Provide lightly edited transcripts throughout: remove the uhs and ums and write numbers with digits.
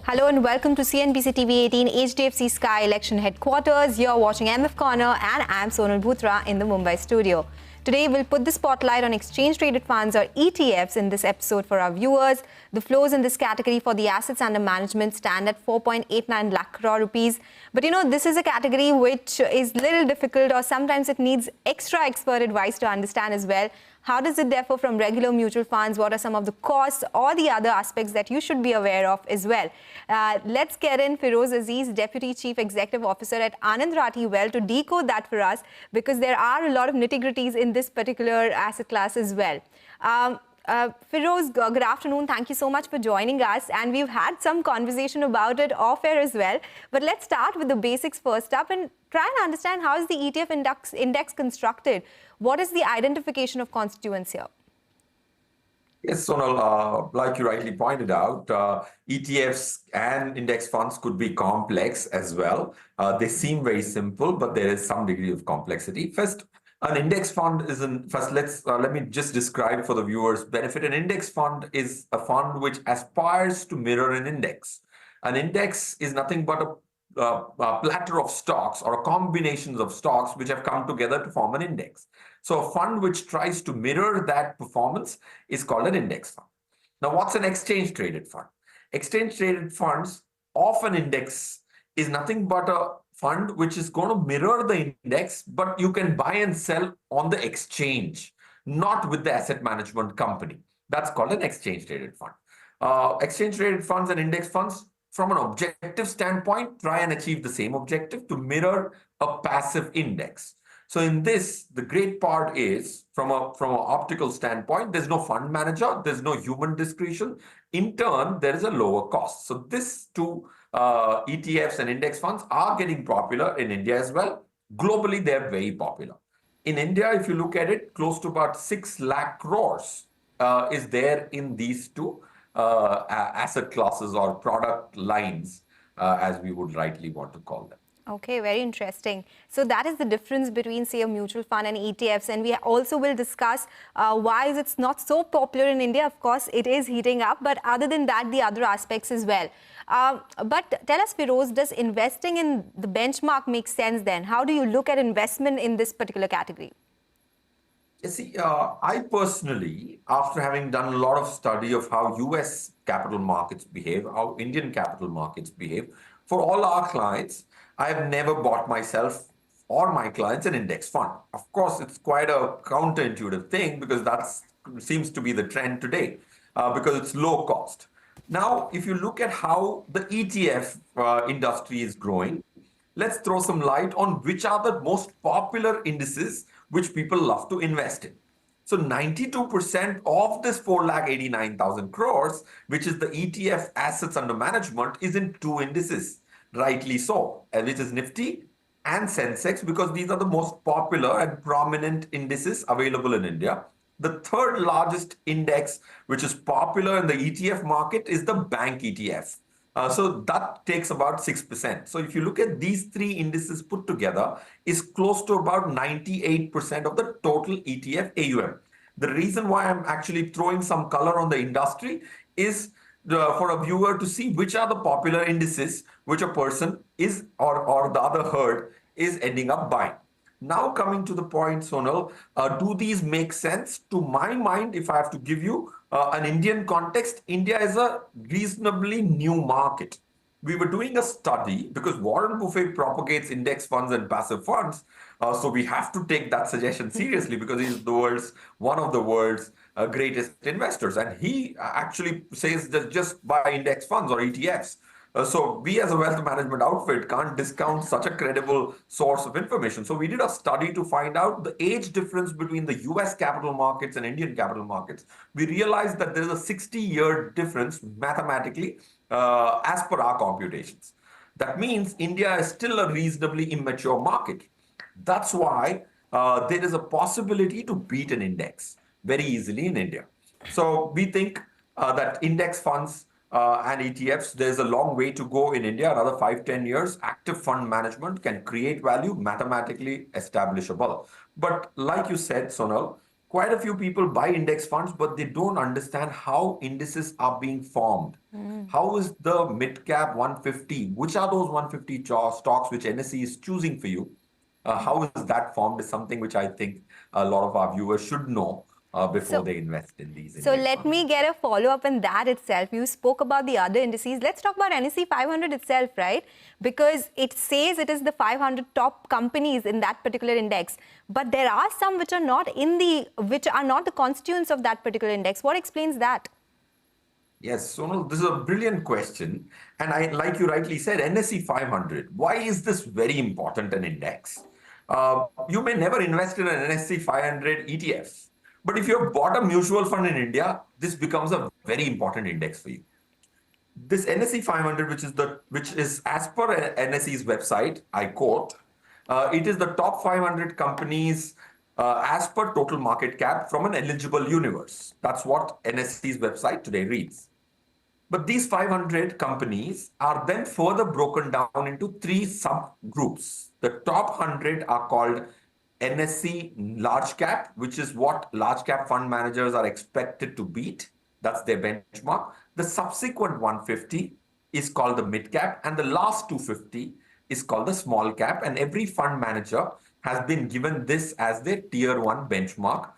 Hello and welcome to CNBC-TV18 HDFC Sky Election Headquarters. You're watching MF Corner and I'm Sonal Bhutra in the Mumbai studio. Today we'll put the spotlight on exchange-traded funds or ETFs in this episode for our viewers. The flows in this category for the assets under management stand at 4.89 lakh crore rupees. But this is a category which is little difficult, or sometimes it needs extra expert advice to understand as well. How does it differ from regular mutual funds? What are some of the costs or the other aspects that you should be aware of as well? Let's get in Feroze Azeez, Deputy Chief Executive Officer at Anand Rathi Wealth, to decode that for us, because there are a lot of nitty-gritties in this particular asset class as well. Feroze, good afternoon. Thank you so much for joining us. And we've had some conversation about it off-air as well. But let's start with the basics first up and try and understand how is the ETF index constructed. What is the identification of constituents here? Yes, Sonal, like you rightly pointed out, ETFs and index funds could be complex as well. They seem very simple, but there is some degree of complexity. First, an index fund is let me just describe for the viewers' benefit. An index fund is a fund which aspires to mirror an index. An index is nothing but a platter of stocks or combinations of stocks which have come together to form an index. So a fund which tries to mirror that performance is called an index fund. Now, what's an exchange-traded fund? Exchange-traded funds of an index is nothing but a fund which is going to mirror the index, but you can buy and sell on the exchange, not with the asset management company. That's called an exchange-traded fund. Exchange-traded funds and index funds, from an objective standpoint, try and achieve the same objective, to mirror a passive index. So in this, the great part is, from an optical standpoint, there's no fund manager, there's no human discretion. In turn, there is a lower cost. So these two ETFs and index funds are getting popular in India as well. Globally, they're very popular. In India, if you look at it, close to about 6 lakh crores is there in these two asset classes or product lines, as we would rightly want to call them. Okay, very interesting. So that is the difference between, say, a mutual fund and ETFs. And we also will discuss why is it not so popular in India. Of course, it is heating up. But other than that, the other aspects as well. But tell us, Feroze, does investing in the benchmark make sense then? How do you look at investment in this particular category? You see, I personally, after having done a lot of study of how US capital markets behave, how Indian capital markets behave, for all our clients, I have never bought myself or my clients an index fund. Of course, it's quite a counterintuitive thing, because that seems to be the trend today, because it's low cost. Now, if you look at how the ETF industry is growing, let's throw some light on which are the most popular indices which people love to invest in. So 92% of this 4,89,000 crores, which is the ETF assets under management, is in two indices. Rightly so, which is Nifty and Sensex, because these are the most popular and prominent indices available in India. The third largest index, which is popular in the ETF market, is the bank ETF. So that takes about 6%. So if you look at these three indices put together, is close to about 98% of the total ETF AUM. The reason why I'm actually throwing some color on the industry is for a viewer to see which are the popular indices which a person is, or the other herd is ending up buying. Now, coming to the point, Sonal, do these make sense? To my mind, if I have to give you an Indian context, India is a reasonably new market. We were doing a study, because Warren Buffett propagates index funds and passive funds. So we have to take that suggestion seriously, because he's one of the world's greatest investors. And he actually says that just buy index funds or ETFs. So we as a wealth management outfit can't discount such a credible source of information. So we did a study to find out the age difference between the US capital markets and Indian capital markets. We realized that there is a 60-year difference mathematically as per our computations. That means India is still a reasonably immature market. That's why there is a possibility to beat an index very easily in India. So we think that index funds and ETFs, there's a long way to go in India, another 5-10 years. Active fund management can create value, mathematically establishable. But like you said, Sonal, quite a few people buy index funds, but they don't understand how indices are being formed. How is the mid cap 150? Which are those 150 stocks which NSE is choosing for you? How is that formed is something which I think a lot of our viewers should know before they invest in these So index let funds. me get a follow-up in that itself. You spoke about the other indices. Let's talk about NSE 500 itself, right? Because it says it is the 500 top companies in that particular index, but there are some which are not the constituents of that particular index. What explains that? Yes, Sonal, this is a brilliant question. And like you rightly said, NSE 500. Why is this very important an index? You may never invest in an NSE 500 ETFs, but if you have bought a mutual fund in India, this becomes a very important index for you. This NSE 500, which is as per NSE's website, I quote, it is the top 500 companies as per total market cap from an eligible universe. That's what NSE's website today reads. But these 500 companies are then further broken down into three subgroups. The top 100 are called NSE large cap, which is what large cap fund managers are expected to beat. That's their benchmark. The subsequent 150 is called the mid cap, and the last 250 is called the small cap. And every fund manager has been given this as their tier one benchmark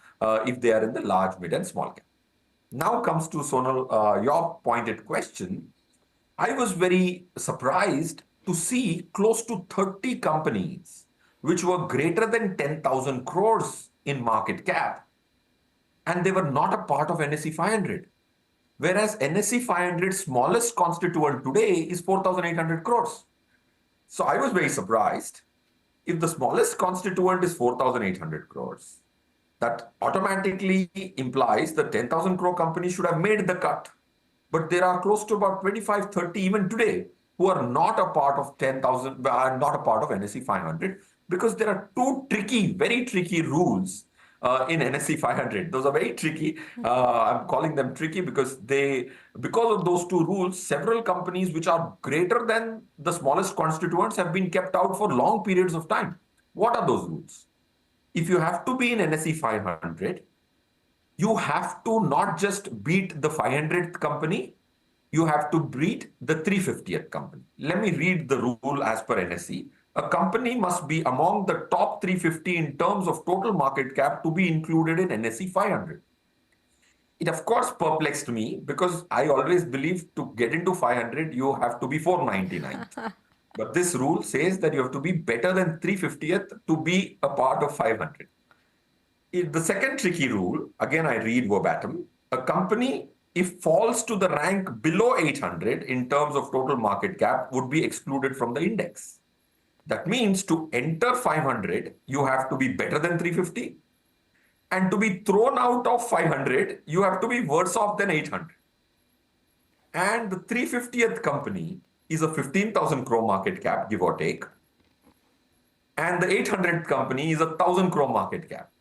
if they are in the large, mid, and small cap. Now comes to Sonal, your pointed question. I was very surprised to see close to 30 companies which were greater than 10,000 crores in market cap, and they were not a part of NSE 500. Whereas NSE 500's smallest constituent today is 4,800 crores. So I was very surprised. If the smallest constituent is 4,800 crores, that automatically implies the 10,000 crore company should have made the cut. But there are close to about 25, 30 even today who are not a part of 10,000, are not a part of NSE 500 because there are two tricky, very tricky rules in NSE 500. Those are very tricky. I'm calling them tricky because of those two rules, several companies which are greater than the smallest constituents have been kept out for long periods of time. What are those rules? If you have to be in NSE 500, you have to not just beat the 500th company, you have to beat the 350th company. Let me read the rule as per NSE. A company must be among the top 350 in terms of total market cap to be included in NSE 500. It of course perplexed me because I always believed to get into 500, you have to be 499. But this rule says that you have to be better than 350th to be a part of 500. The second tricky rule, again I read verbatim, a company if falls to the rank below 800 in terms of total market cap would be excluded from the index. That means to enter 500, you have to be better than 350. And to be thrown out of 500, you have to be worse off than 800. And the 350th company is a 15,000 crore market cap, give or take. And the 800th company is a 1,000 crore market cap.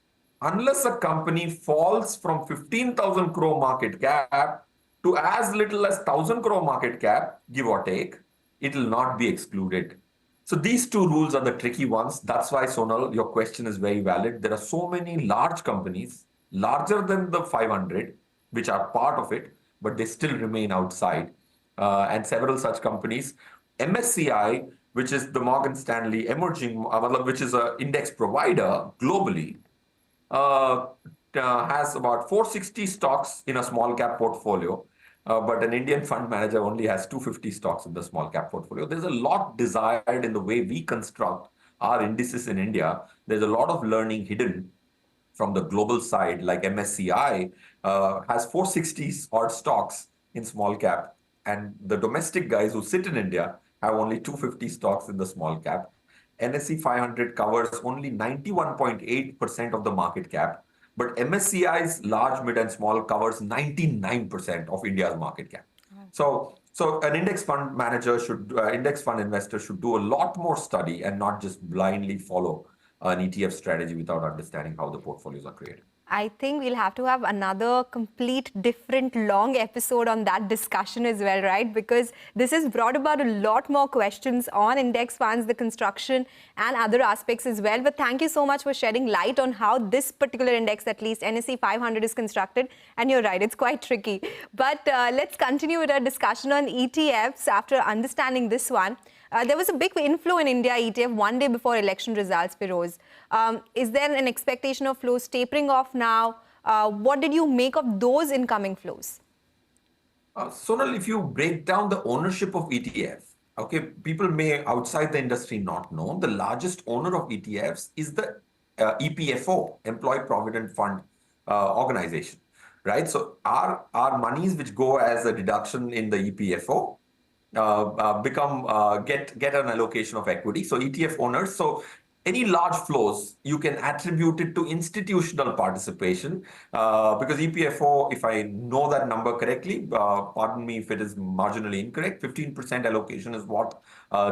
Unless a company falls from 15,000 crore market cap to as little as 1,000 crore market cap, give or take, it will not be excluded. So these two rules are the tricky ones. That's why, Sonal, your question is very valid. There are so many large companies, larger than the 500, which are part of it, but they still remain outside. And several such companies. MSCI, which is the Morgan Stanley emerging, which is an index provider globally, has about 460 stocks in a small cap portfolio. But an Indian fund manager only has 250 stocks in the small cap portfolio. There's a lot desired in the way we construct our indices in India. There's a lot of learning hidden from the global side, like MSCI has 460 odd stocks in small cap. And the domestic guys who sit in India have only 250 stocks in the small cap. NSE 500 covers only 91.8% of the market cap. But MSCI's large, mid, and small covers 99% of India's market cap. So an index fund manager index fund investor should do a lot more study and not just blindly follow an ETF strategy without understanding how the portfolios are created. I think we'll have to have another complete different long episode on that discussion as well, right? Because this has brought about a lot more questions on index funds, the construction and other aspects as well. But thank you so much for shedding light on how this particular index, at least NSE 500, is constructed. And you're right, it's quite tricky. But let's continue with our discussion on ETFs after understanding this one. There was a big inflow in India ETF one day before election results, Feroze. Is there an expectation of flows tapering off now? What did you make of those incoming flows? Sonal, if you break down the ownership of ETF, okay, people may outside the industry not know, the largest owner of ETFs is the EPFO, Employee Provident Fund organization, right? So our monies which go as a deduction in the EPFO get an allocation of equity. So ETF owners, so any large flows, you can attribute it to institutional participation because EPFO, if I know that number correctly, pardon me if it is marginally incorrect, 15% allocation is what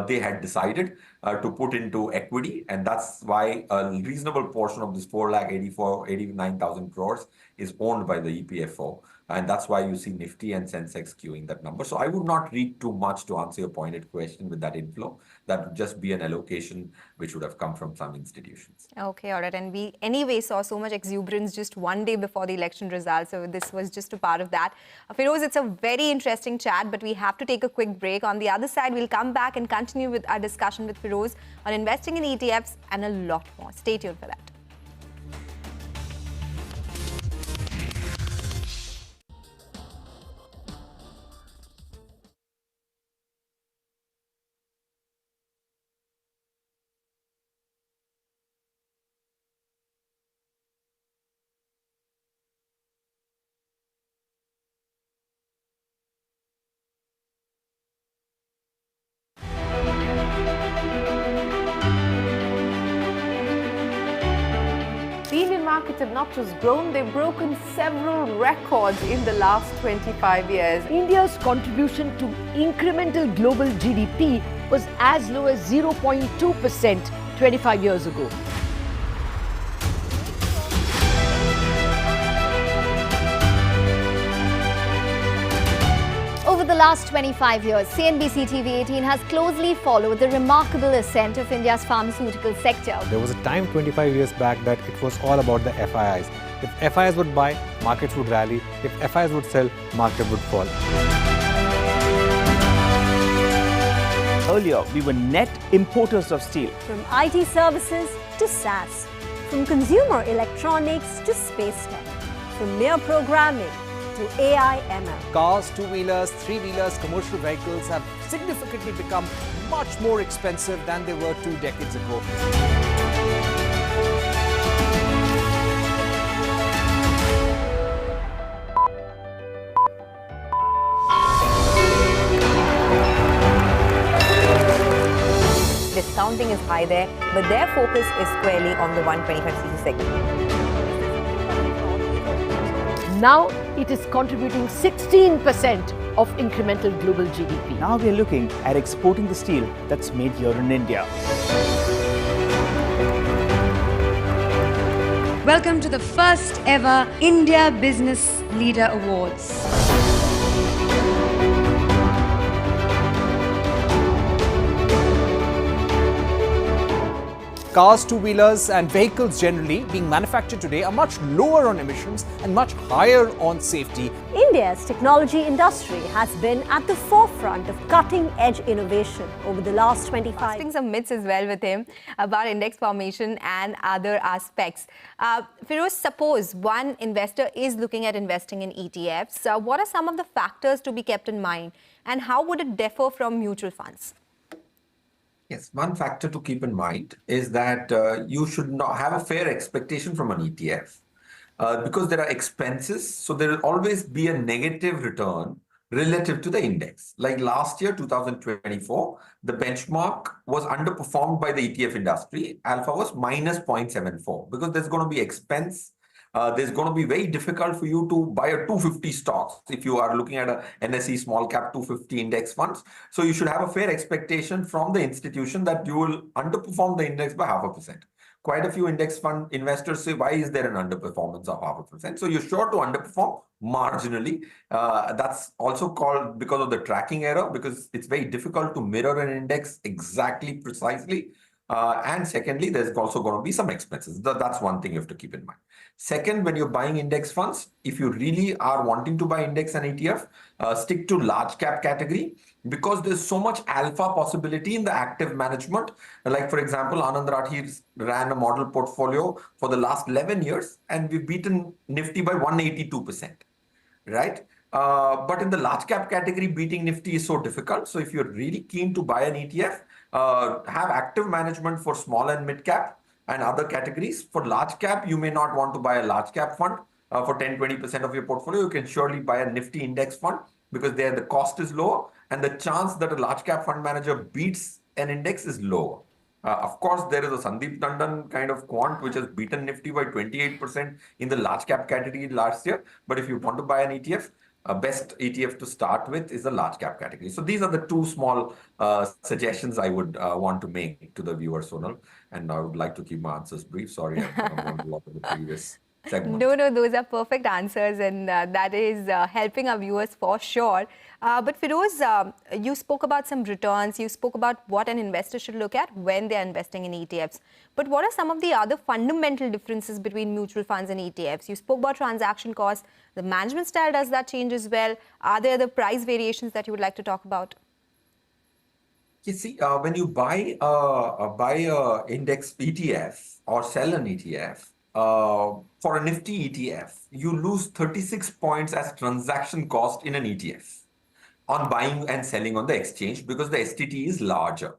they had decided to put into equity. And that's why a reasonable portion of this 4,89,000 crores is owned by the EPFO. And that's why you see Nifty and Sensex queuing that number. So I would not read too much to answer your pointed question with that inflow. That would just be an allocation which would have come from some institutions. Okay, all right. And we anyway saw so much exuberance just one day before the election results. So this was just a part of that. Feroze, it's a very interesting chat, but we have to take a quick break. On the other side, we'll come back and continue with our discussion with Feroze on investing in ETFs and a lot more. Stay tuned for that. Indian markets have not just grown, they've broken several records in the last 25 years. India's contribution to incremental global GDP was as low as 0.2% 25 years ago. Over the last 25 years, CNBC-TV18 has closely followed the remarkable ascent of India's pharmaceutical sector. There was a time 25 years back that it was all about the FIIs. If FIIs would buy, markets would rally. If FIIs would sell, market would fall. Earlier, we were net importers of steel. From IT services to SaaS, from consumer electronics to space tech, from mere programming to AI ML. Cars, two-wheelers, three-wheelers, commercial vehicles have significantly become much more expensive than they were 2 decades ago. Discounting is high there, but their focus is squarely on the 125cc segment. Now it is contributing 16% of incremental global GDP. Now we are looking at exporting the steel that's made here in India. Welcome to the first ever India Business Leader Awards. Cars, two-wheelers and vehicles generally being manufactured today are much lower on emissions and much higher on safety. India's technology industry has been at the forefront of cutting-edge innovation over the last 25 years. Busting some myths as well with him about index formation and other aspects. Feroze, suppose one investor is looking at investing in ETFs. What are some of the factors to be kept in mind and how would it differ from mutual funds? Yes, one factor to keep in mind is that you should not have a fair expectation from an ETF because there are expenses. So there will always be a negative return relative to the index. Like last year, 2024, the benchmark was underperformed by the ETF industry. Alpha was minus 0.74 because there's going to be expense. There's going to be very difficult for you to buy a 250 stocks if you are looking at a NSE small cap 250 index funds. So you should have a fair expectation from the institution that you will underperform the index by 0.5%. quite a few index fund investors say, why is there an underperformance of 0.5%? So you're sure to underperform marginally. That's also called because of the tracking error, because it's very difficult to mirror an index exactly precisely. And secondly, there's also going to be some expenses. That's one thing you have to keep in mind. Second, when you're buying index funds, if you really are wanting to buy index and ETF, stick to large cap category, because there's so much alpha possibility in the active management. Like, for example, Anand Rathi ran a model portfolio for the last 11 years, and we've beaten Nifty by 182%, right? But in the large cap category, beating Nifty is so difficult. So if you're really keen to buy an ETF, have active management for small and mid cap and other categories. For large cap, you may not want to buy a large cap fund for 10-20% of your portfolio. You can surely buy a Nifty index fund, because there the cost is lower and the chance that a large cap fund manager beats an index is lower. Of course, there is a Sandeep Tandon kind of quant which has beaten Nifty by 28% in the large cap category last year. But if you want to buy an ETF, best ETF to start with is the large cap category. So these are the two small suggestions I would want to make to the viewers, Sonal. And I would like to keep my answers brief. Sorry, I've gone a lot of the previous segment. No, those are perfect answers, and that is helping our viewers for sure. But Feroze, you spoke about some returns. You spoke about what an investor should look at when they're investing in ETFs. But what are some of the other fundamental differences between mutual funds and ETFs? You spoke about transaction costs. The management style, does that change as well? Are there the price variations that you would like to talk about? You see, when you buy a index ETF or sell an ETF, for a Nifty ETF, you lose 36 points as transaction cost in an ETF on buying and selling on the exchange, because the STT is larger.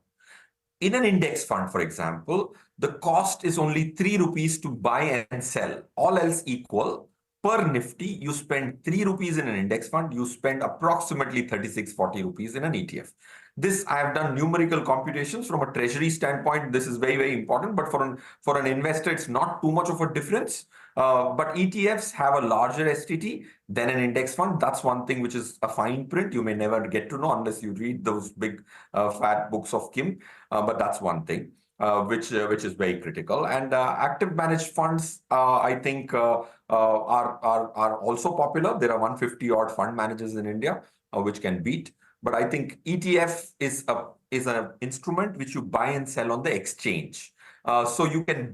In an index fund, for example, the cost is only 3 rupees to buy and sell. All else equal, per Nifty, you spend 3 rupees in an index fund, you spend approximately 36-40 rupees in an ETF. This, I have done numerical computations from a treasury standpoint. This is very, very important. But for an investor, it's not too much of a difference. But ETFs have a larger STT than an index fund. That's one thing which is a fine print. You may never get to know unless you read those big fat books of Kim. But that's one thing which is very critical. And active managed funds, I think, are also popular. There are 150 odd fund managers in India which can beat. But I think ETF is an instrument which you buy and sell on the exchange. So you can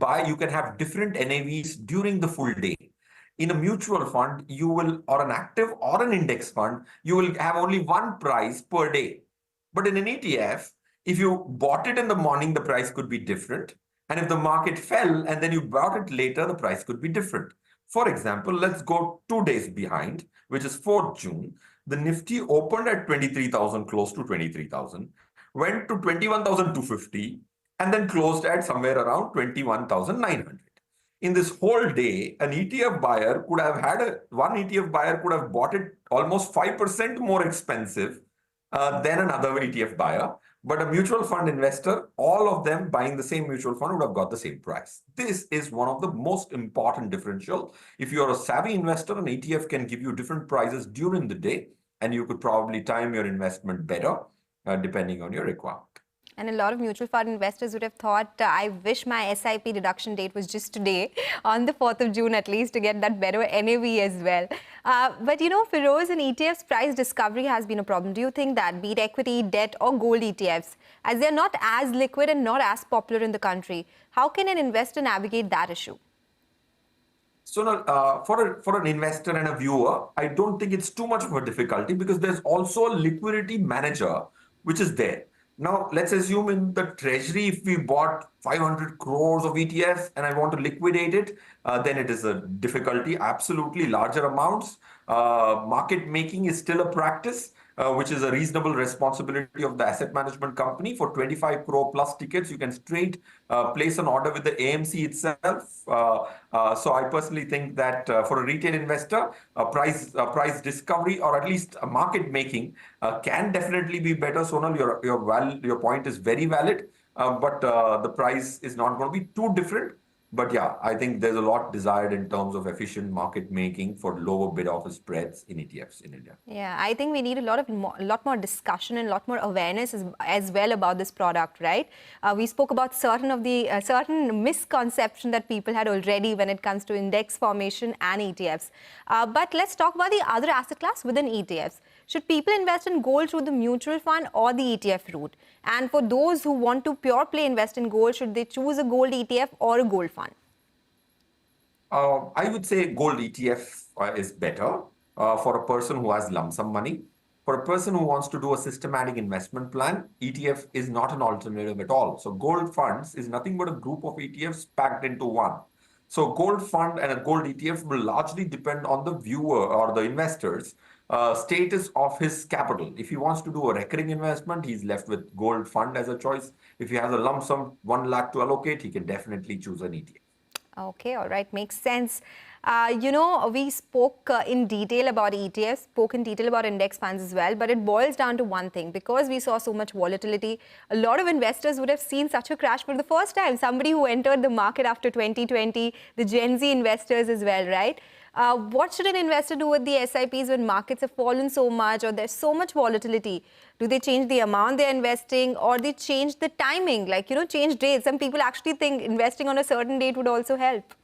have different NAVs during the full day. In a mutual fund, you will, or an active or an index fund, you will have only one price per day. But in an ETF, if you bought it in the morning, the price could be different. And if the market fell and then you bought it later, the price could be different. For example, let's go 2 days behind, which is 4th June. The Nifty opened at 23,000, close to 23,000, went to 21,250, and then closed at somewhere around 21,900. In this whole day, an ETF buyer could have one ETF buyer could have bought it almost 5% more expensive than another ETF buyer. But a mutual fund investor, all of them buying the same mutual fund would have got the same price. This is one of the most important differential. If you're a savvy investor, an ETF can give you different prices during the day, and you could probably time your investment better depending on your requirement. And a lot of mutual fund investors would have thought, I wish my SIP deduction date was just today, on the 4th of June at least, to get that better NAV as well. But you know, Feroze, in ETFs, price discovery has been a problem. Do you think that, be it equity, debt or gold ETFs, as they're not as liquid and not as popular in the country, how can an investor navigate that issue? So for an investor and a viewer, I don't think it's too much of a difficulty, because there's also a liquidity manager which is there. Now, let's assume in the treasury, if we bought 500 crores of ETFs and I want to liquidate it, then it is a difficulty. Absolutely larger amounts. Market making is still a practice, which is a reasonable responsibility of the asset management company. For 25 crore plus tickets, you can straight place an order with the AMC itself. So I personally think that for a retail investor, price discovery, or at least market making, can definitely be better. Sonal, your point is very valid, but the price is not going to be too different. But yeah, I think there's a lot desired in terms of efficient market making for lower bid-offer spreads in ETFs in India. Yeah, I think we need a lot more discussion and a lot more awareness as well about this product, right? We spoke about certain misconception that people had already when it comes to index formation and ETFs. But let's talk about the other asset class within ETFs. Should people invest in gold through the mutual fund or the ETF route? And for those who want to pure play invest in gold, should they choose a gold ETF or a gold fund? I would say gold ETF is better for a person who has lump sum money. For a person who wants to do a systematic investment plan, ETF is not an alternative at all. So gold funds is nothing but a group of ETFs packed into one. So gold fund and a gold ETF will largely depend on the viewer or the investor's status of his capital. If he wants to do a recurring investment, he's left with gold fund as a choice. If he has a lump sum 1 lakh to allocate, he can definitely choose an ETF. Okay, all right, makes sense. We spoke in detail about ETFs, spoke in detail about index funds as well, but it boils down to one thing. Because we saw so much volatility, a lot of investors would have seen such a crash for the first time. Somebody who entered the market after 2020, the Gen Z investors as well, right? What should an investor do with the SIPs when markets have fallen so much or there's so much volatility? Do they change the amount they're investing or they change the timing, like, change dates? Some people actually think investing on a certain date would also help.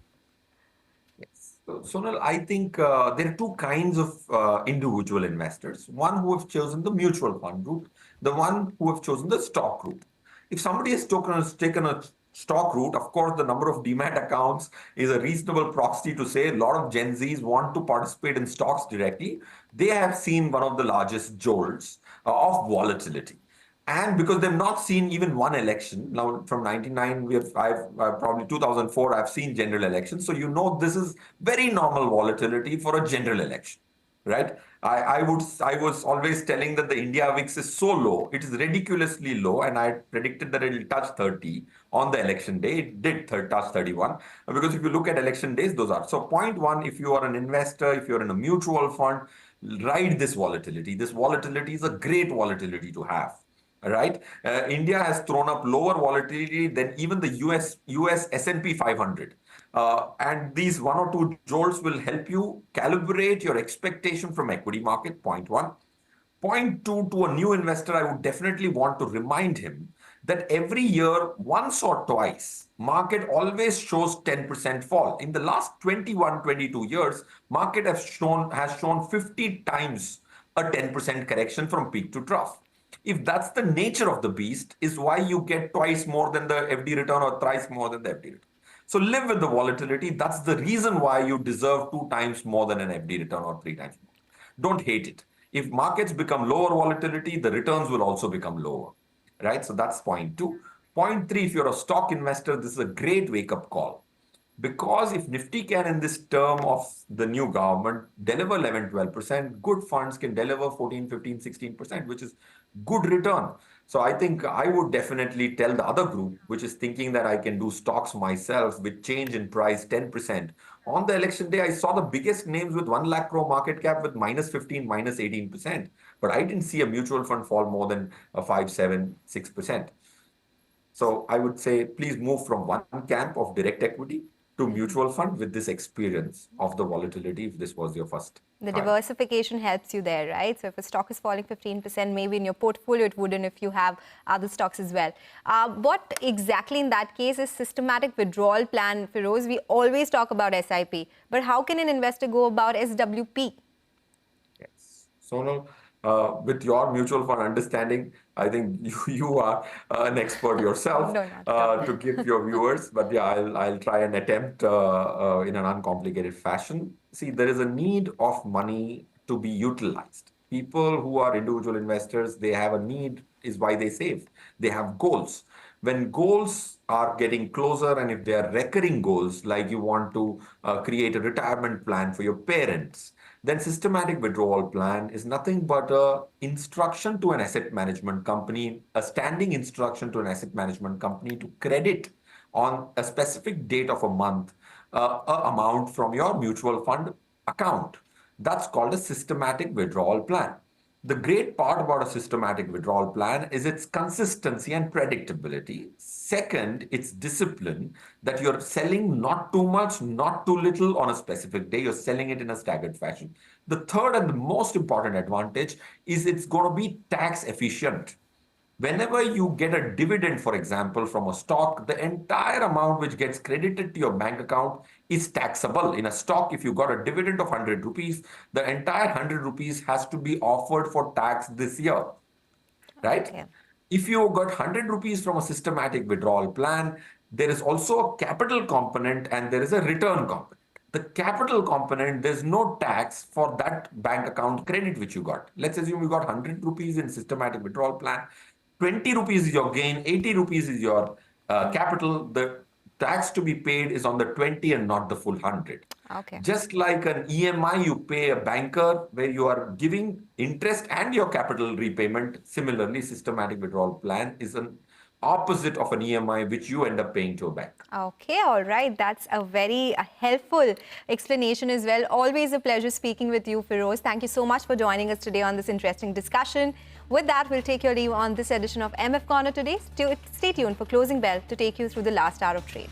Yes. So, Sonal, I think there are two kinds of individual investors. One who have chosen the mutual fund route, the one who have chosen the stock route. If somebody has taken a stock route, of course, the number of demat accounts is a reasonable proxy to say a lot of Gen Zs want to participate in stocks directly. They have seen one of the largest jolts of volatility. And because they've not seen even one election, now from 99, I've probably 2004, I've seen general elections. So this is very normal volatility for a general election, right? I was always telling that the India VIX is so low, it is ridiculously low, and I predicted that it will touch 30 on the election day. It did touch 31, because if you look at election days, those are. So point one, if you are an investor, if you're in a mutual fund, ride this volatility. This volatility is a great volatility to have. Right, India has thrown up lower volatility than even the US S&P 500, and these one or two jolts will help you calibrate your expectation from equity market. Point one. Point two, to a new investor, I would definitely want to remind him that every year, once or twice, market always shows 10% fall. In the last 21, 22 years, market has shown 50 times a 10% correction from peak to trough. If that's the nature of the beast, is why you get twice more than the FD return or thrice more than the FD return. So live with the volatility. That's the reason why you deserve 2 times more than an FD return or 3 times more. Don't hate it. If markets become lower volatility, the returns will also become lower, right? So that's point two. Point three, if you're a stock investor, this is a great wake-up call. Because if Nifty can, in this term of the new government, deliver 11, 12%, good funds can deliver 14, 15, 16%, which is good return. So I think I would definitely tell the other group, which is thinking that I can do stocks myself with change in price 10%. On the election day, I saw the biggest names with 1 lakh crore market cap with minus 15, minus 18%. But I didn't see a mutual fund fall more than 5, 7, 6%. So I would say, please move from one camp of direct equity to mutual fund with this experience of the volatility if this was your first The time. diversification helps you there, right? So if a stock is falling 15%, maybe in your portfolio it wouldn't if you have other stocks as well. What exactly in that case is systematic withdrawal plan, Feroze? We always talk about SIP, but how can an investor go about SWP? Yes. Sonal, with your mutual fund understanding, I think you are an expert yourself to give your viewers. But yeah, I'll try and attempt in an uncomplicated fashion. See, there is a need of money to be utilized. People who are individual investors, they have a need, is why they save. They have goals. When goals are getting closer, and if they are recurring goals, like you want to create a retirement plan for your parents, then systematic withdrawal plan is nothing but an instruction to an asset management company, a standing instruction to an asset management company to credit on a specific date of a month a amount from your mutual fund account. That's called a systematic withdrawal plan. The great part about a systematic withdrawal plan is its consistency and predictability. Second, its discipline, that you're selling not too much, not too little on a specific day. You're selling it in a staggered fashion. The third and the most important advantage is it's going to be tax efficient. Whenever you get a dividend, for example, from a stock, the entire amount which gets credited to your bank account is taxable. In a stock, if you got a dividend of 100 rupees, the entire 100 rupees has to be offered for tax this year, right? Okay. If you got 100 rupees from a systematic withdrawal plan, there is also a capital component and there is a return component. The capital component, there's no tax for that bank account credit which you got. Let's assume you got 100 rupees in systematic withdrawal plan. 20 rupees is your gain, 80 rupees is your capital. The tax to be paid is on the 20 and not the full 100. Okay. Just like an EMI, you pay a banker where you are giving interest and your capital repayment. Similarly, systematic withdrawal plan is an opposite of an EMI which you end up paying to a bank. Okay, all right. That's a very helpful explanation as well. Always a pleasure speaking with you, Feroze. Thank you so much for joining us today on this interesting discussion. With that, we'll take your leave on this edition of MF Corner today. Stay tuned for Closing Bell to take you through the last hour of trade.